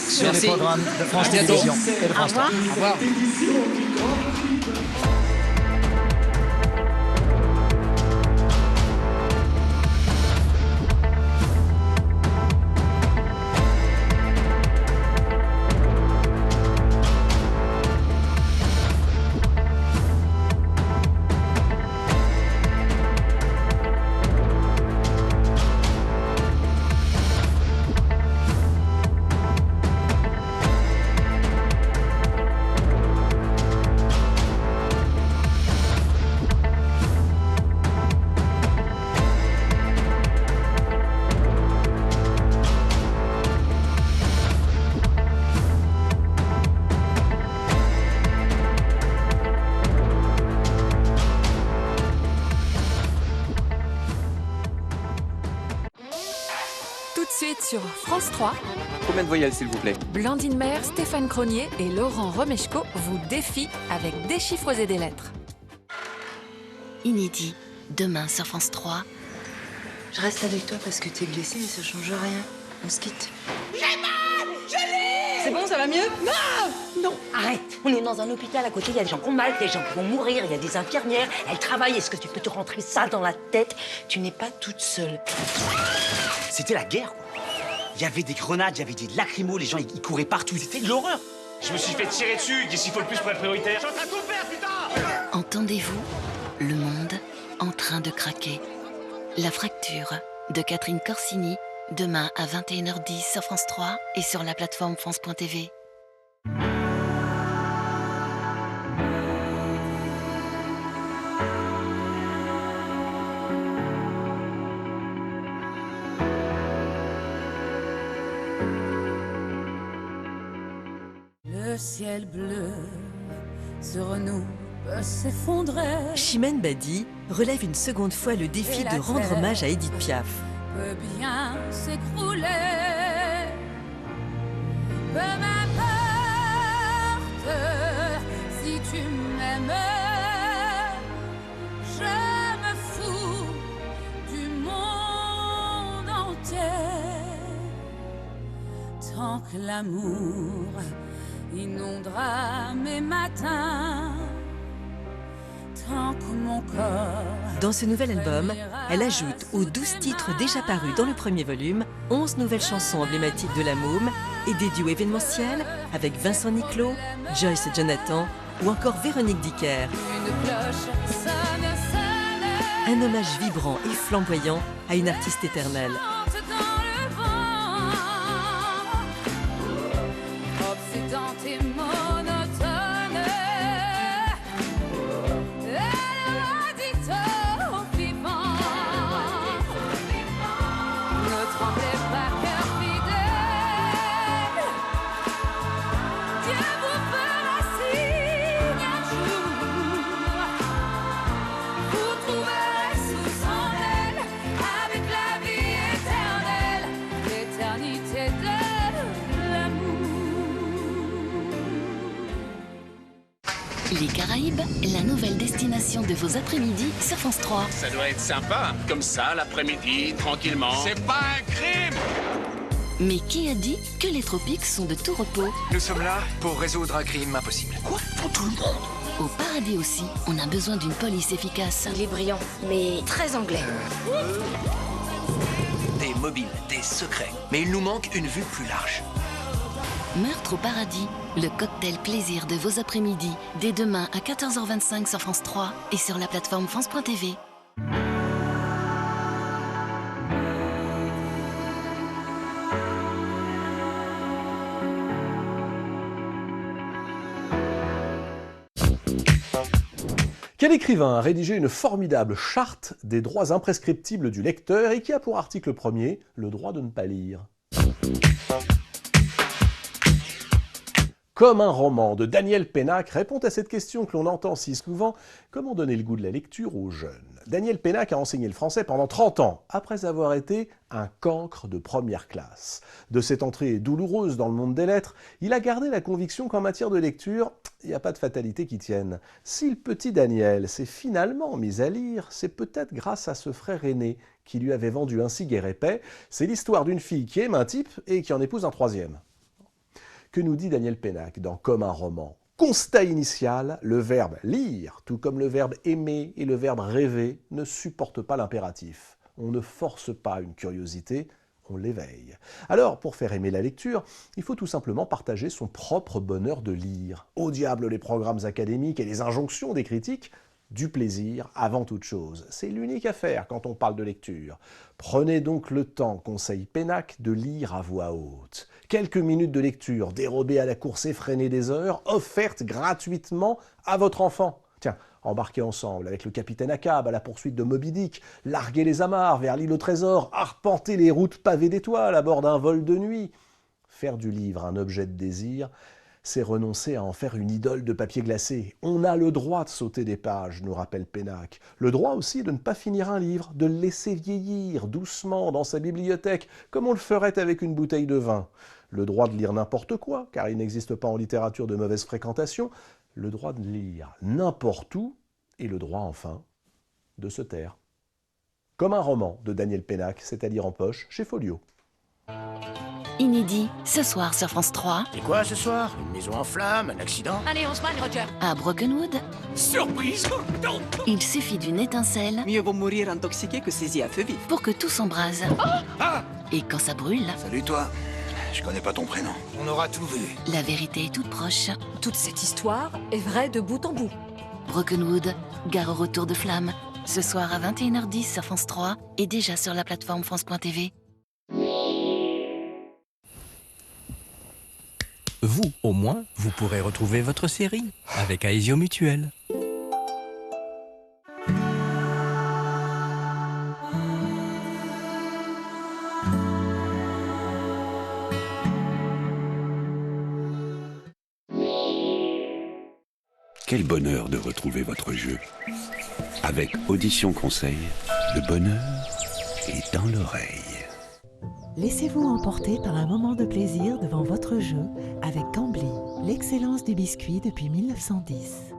Sur les programmes de France Télévisions et de France 3. Au revoir. Tout de suite sur France 3, Combien de voyelles, s'il vous plaît? Blandine Maire, Stéphane Cronier et Laurent Romeshko vous défient avec des chiffres et des lettres. Inédit, demain sur France 3. Je reste avec toi parce que t'es blessée, mais ça change rien. On se quitte. C'est bon, ça va mieux? Non, arrête. On est dans un hôpital à côté, il y a des gens qui ont mal, des gens qui vont mourir, il y a des infirmières, elles travaillent. Est-ce que tu peux te rentrer ça dans la tête? Tu n'es pas toute seule. C'était la guerre, quoi. Il y avait des grenades, il y avait des lacrymos, les gens ils couraient partout, c'était de l'horreur. Je me suis fait tirer dessus, qu'est-ce qu'il faut le plus pour être prioritaire? Je suis en train de tout faire, putain! Entendez-vous le monde en train de craquer? La fracture de Catherine Corsini, demain à 21h10 sur France 3 et sur la plateforme France.tv. Le ciel bleu sur nous peut s'effondrer. Chimène Badi relève une seconde fois le défi de rendre hommage à Édith Piaf. Peut bien s'écrouler. Peu m'importe si tu m'aimes. Je me fous du monde entier. Tant que l'amour inondera mes matins, tant que mon corps... Dans ce nouvel album, elle ajoute aux 12 titres déjà parus dans le premier volume 11 nouvelles chansons emblématiques de la Môme et des duos événementiels avec Vincent Niclot, Joyce Jonathan ou encore Véronique Dicker. Une cloche sonne, sonne. Un hommage vibrant et flamboyant à une artiste éternelle. Chante dans le vent, obsédante et monotone. Elle a dit au vivant, ne tremblez pas, cœur fidèle. Dieu vous fera signe un jour. Vous trouverez sous son aile, avec la vie éternelle, l'éternité de l'amour. Les Caraïbes, la nouvelle destination de vos après-midi sur France 3. Ça doit être sympa, comme ça, l'après-midi, tranquillement. C'est pas un crime! Mais qui a dit que les tropiques sont de tout repos? Nous sommes là pour résoudre un crime impossible. Quoi? Pour tout le monde? Au paradis aussi, on a besoin d'une police efficace. Il est brillant, mais très anglais. Des mobiles, des secrets. Mais il nous manque une vue plus large. Meurtre au paradis, le cocktail plaisir de vos après-midi, dès demain à 14h25 sur France 3 et sur la plateforme France.tv. Quel écrivain a rédigé une formidable charte des droits imprescriptibles du lecteur et qui a pour article premier le droit de ne pas lire? Comme un roman de Daniel Pénac répond à cette question que l'on entend si souvent, comment donner le goût de la lecture aux jeunes? Daniel Pénac a enseigné le français pendant 30 ans, après avoir été un cancre de première classe. De cette entrée douloureuse dans le monde des lettres, il a gardé la conviction qu'en matière de lecture, il n'y a pas de fatalité qui tienne. Si le petit Daniel s'est finalement mis à lire, c'est peut-être grâce à ce frère aîné qui lui avait vendu ainsi guère épais. C'est l'histoire d'une fille qui aime un type et qui en épouse un troisième. Que nous dit Daniel Pénac dans Comme un roman? Constat initial, le verbe lire, tout comme le verbe aimer et le verbe rêver, ne supportent pas l'impératif. On ne force pas une curiosité, on l'éveille. Alors, pour faire aimer la lecture, il faut tout simplement partager son propre bonheur de lire. Au diable les programmes académiques et les injonctions des critiques, du plaisir avant toute chose. C'est l'unique affaire quand on parle de lecture. Prenez donc le temps, conseille Pénac, de lire à voix haute. Quelques minutes de lecture, dérobées à la course effrénée des heures, offertes gratuitement à votre enfant. Tiens, embarquez ensemble avec le capitaine Ahab à la poursuite de Moby Dick, larguez les amarres vers l'île au trésor, arpentez les routes pavées d'étoiles à bord d'un vol de nuit. Faire du livre un objet de désir, c'est renoncer à en faire une idole de papier glacé. On a le droit de sauter des pages, nous rappelle Pénac. Le droit aussi de ne pas finir un livre, de le laisser vieillir doucement dans sa bibliothèque, comme on le ferait avec une bouteille de vin. Le droit de lire n'importe quoi, car il n'existe pas en littérature de mauvaise fréquentation. Le droit de lire n'importe où, et le droit, enfin, de se taire. Comme un roman de Daniel Pénac, c'est à lire en poche chez Folio. Inédit, ce soir sur France 3. Et quoi ce soir? Une maison en flammes, un accident? Allez, on se magne, Roger. À Brokenwood, Surprise! il suffit d'une étincelle Mieux vaut mourir intoxiqué que saisi à feu vif. pour que tout s'embrase. Et quand ça brûle, Salut toi. Je connais pas ton prénom. On aura tout vu. la vérité est toute proche. Toute cette histoire est vraie de bout en bout. Brokenwood, gare au retour de flamme. Ce soir à 21h10 sur France 3 et déjà sur la plateforme France.tv. Vous, au moins, vous pourrez retrouver votre série avec Aesio Mutuel. Quel bonheur de retrouver votre jeu. Avec Audition Conseil, le bonheur est dans l'oreille. Laissez-vous emporter par un moment de plaisir devant votre jeu avec Cambly, l'excellence du biscuit depuis 1910.